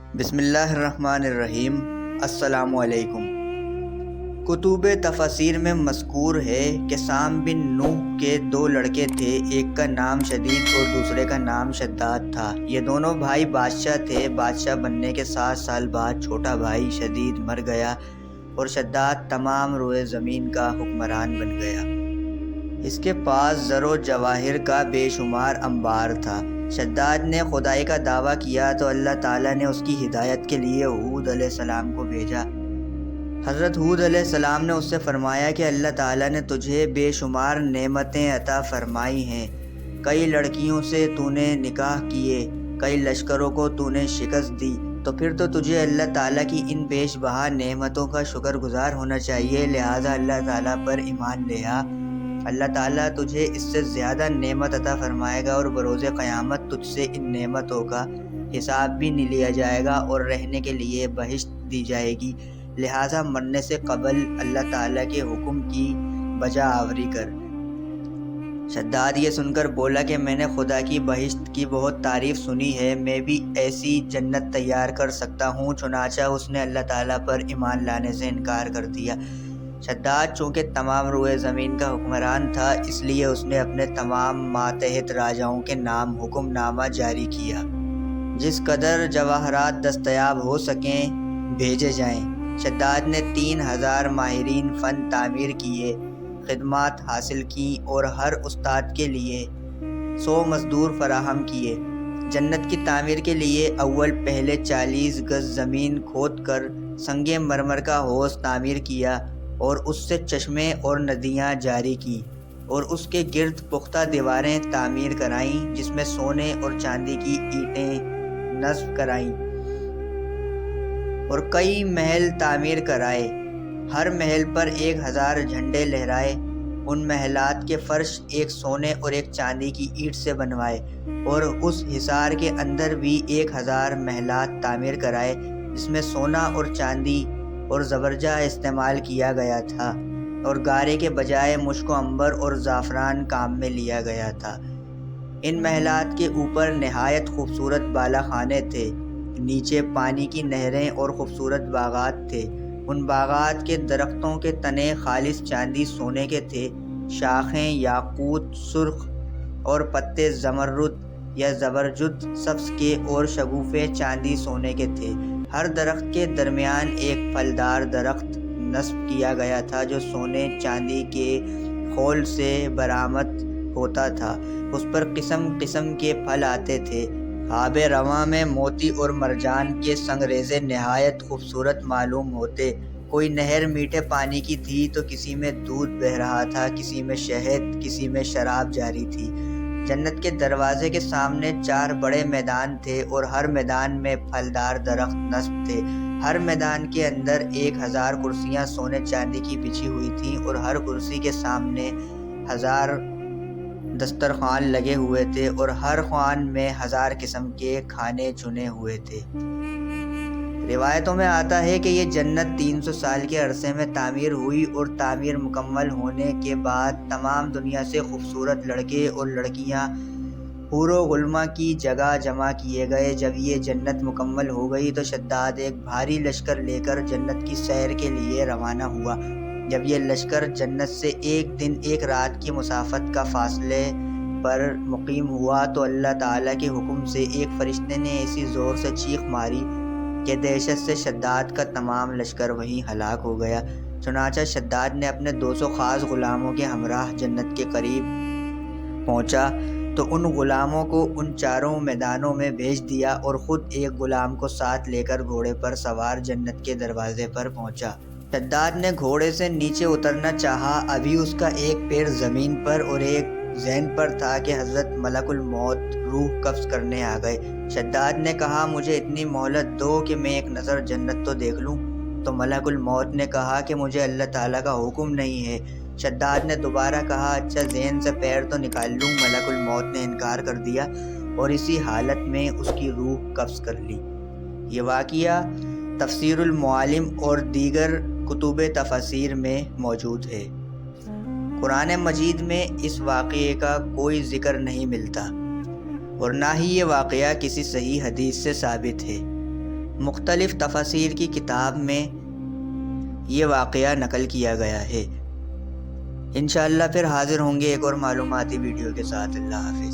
بسم اللہ الرحمن الرحیم۔ السلام علیکم۔ کتب تفاسیر میں مذکور ہے کہ سام بن نوح کے دو لڑکے تھے، ایک کا نام شدید اور دوسرے کا نام شداد تھا۔ یہ دونوں بھائی بادشاہ تھے۔ بادشاہ بننے کے 7 سال بعد چھوٹا بھائی شدید مر گیا اور شداد تمام روئے زمین کا حکمران بن گیا۔ اس کے پاس زر و جواہر کا بے شمار انبار تھا۔ شداد نے خدائی کا دعویٰ کیا تو اللہ تعالیٰ نے اس کی ہدایت کے لیے ہود علیہ السلام کو بھیجا۔ حضرت ہود علیہ السلام نے اس سے فرمایا کہ اللہ تعالیٰ نے تجھے بے شمار نعمتیں عطا فرمائی ہیں، کئی لڑکیوں سے تو نے نکاح کیے، کئی لشکروں کو تو نے شکست دی، تو پھر تو تجھے اللہ تعالیٰ کی ان بیش بہا نعمتوں کا شکر گزار ہونا چاہیے، لہٰذا اللہ تعالیٰ پر ایمان لے آ۔ اللہ تعالیٰ تجھے اس سے زیادہ نعمت عطا فرمائے گا اور بروز قیامت تجھ سے ان نعمتوں کا حساب بھی نہیں لیا جائے گا اور رہنے کے لیے بہشت دی جائے گی، لہٰذا مرنے سے قبل اللہ تعالیٰ کے حکم کی بجا آوری کر۔ شداد یہ سن کر بولا کہ میں نے خدا کی بہشت کی بہت تعریف سنی ہے، میں بھی ایسی جنت تیار کر سکتا ہوں۔ چنانچہ اس نے اللہ تعالیٰ پر ایمان لانے سے انکار کر دیا۔ شداد چونکہ تمام روئے زمین کا حکمران تھا، اس لیے اس نے اپنے تمام ماتحت راجاؤں کے نام حکم نامہ جاری کیا، جس قدر جواہرات دستیاب ہو سکیں بھیجے جائیں۔ شداد نے 3000 ماہرین فن تعمیر کیے، خدمات حاصل کی اور ہر استاد کے لیے 100 مزدور فراہم کیے۔ جنت کی تعمیر کے لیے پہلے 40 گز زمین کھود کر سنگ مرمر کا حوض تعمیر کیا اور اس سے چشمے اور ندیاں جاری کی، اور اس کے گرد پختہ دیواریں تعمیر کرائیں جس میں سونے اور چاندی کی اینٹیں نصب کرائیں، اور کئی محل تعمیر کرائے، ہر محل پر 1000 جھنڈے لہرائے۔ ان محلات کے فرش ایک سونے اور ایک چاندی کی اینٹ سے بنوائے، اور اس حصار کے اندر بھی 1000 محلات تعمیر کرائے جس میں سونا اور چاندی اور زبرجہ استعمال کیا گیا تھا، اور گارے کے بجائے مشک و عنبر اور زعفران کام میں لیا گیا تھا۔ ان محلات کے اوپر نہایت خوبصورت بالا خانے تھے، نیچے پانی کی نہریں اور خوبصورت باغات تھے۔ ان باغات کے درختوں کے تنے خالص چاندی سونے کے تھے، شاخیں یاقوت سرخ اور پتے زمرد یا زبرجد سبز کے اور شگوفے چاندی سونے کے تھے۔ ہر درخت کے درمیان ایک پھلدار درخت نصب کیا گیا تھا جو سونے چاندی کے خول سے برآمد ہوتا تھا، اس پر قسم قسم کے پھل آتے تھے۔ آب رواں میں موتی اور مرجان کے سنگریزے نہایت خوبصورت معلوم ہوتے۔ کوئی نہر میٹھے پانی کی تھی تو کسی میں دودھ بہہ رہا تھا، کسی میں شہد، کسی میں شراب جاری تھی۔ جنت کے دروازے کے سامنے 4 بڑے میدان تھے اور ہر میدان میں پھلدار درخت نصب تھے۔ ہر میدان کے اندر 1000 کرسیاں سونے چاندی کی بچھی ہوئی تھیں، اور ہر کرسی کے سامنے 1000 دسترخوان لگے ہوئے تھے، اور ہر خوان میں 1000 قسم کے کھانے چنے ہوئے تھے۔ روایتوں میں آتا ہے کہ یہ جنت 300 سال کے عرصے میں تعمیر ہوئی، اور تعمیر مکمل ہونے کے بعد تمام دنیا سے خوبصورت لڑکے اور لڑکیاں حور و غلماں کی جگہ جمع کیے گئے۔ جب یہ جنت مکمل ہو گئی تو شداد ایک بھاری لشکر لے کر جنت کی سیر کے لیے روانہ ہوا۔ جب یہ لشکر جنت سے 1 دن 1 رات کی مسافت کا فاصلے پر مقیم ہوا تو اللہ تعالیٰ کے حکم سے ایک فرشتے نے ایسی زور سے چیخ ماری کہ دہشت سے شداد کا تمام لشکر وہیں ہلاک ہو گیا۔ چنانچہ شداد نے اپنے 200 خاص غلاموں کے ہمراہ جنت کے قریب پہنچا تو ان غلاموں کو ان 4 میدانوں میں بھیج دیا، اور خود ایک غلام کو ساتھ لے کر گھوڑے پر سوار جنت کے دروازے پر پہنچا۔ شداد نے گھوڑے سے نیچے اترنا چاہا، ابھی اس کا ایک پیر زمین پر اور ایک ذہن پر تھا کہ حضرت ملک الموت روح قبض کرنے آ گئے۔ شداد نے کہا مجھے اتنی مہلت دو کہ میں ایک نظر جنت تو دیکھ لوں، تو ملک الموت نے کہا کہ مجھے اللہ تعالیٰ کا حکم نہیں ہے۔ شداد نے دوبارہ کہا اچھا ذہن سے پیر تو نکال لوں، ملک الموت نے انکار کر دیا اور اسی حالت میں اس کی روح قبض کر لی۔ یہ واقعہ تفسیر المعالم اور دیگر کتب تفاسیر میں موجود ہے۔ قرآن مجید میں اس واقعے کا کوئی ذکر نہیں ملتا، اور نہ ہی یہ واقعہ کسی صحیح حدیث سے ثابت ہے۔ مختلف تفاسیر کی کتاب میں یہ واقعہ نقل کیا گیا ہے۔ انشاءاللہ پھر حاضر ہوں گے ایک اور معلوماتی ویڈیو کے ساتھ۔ اللہ حافظ۔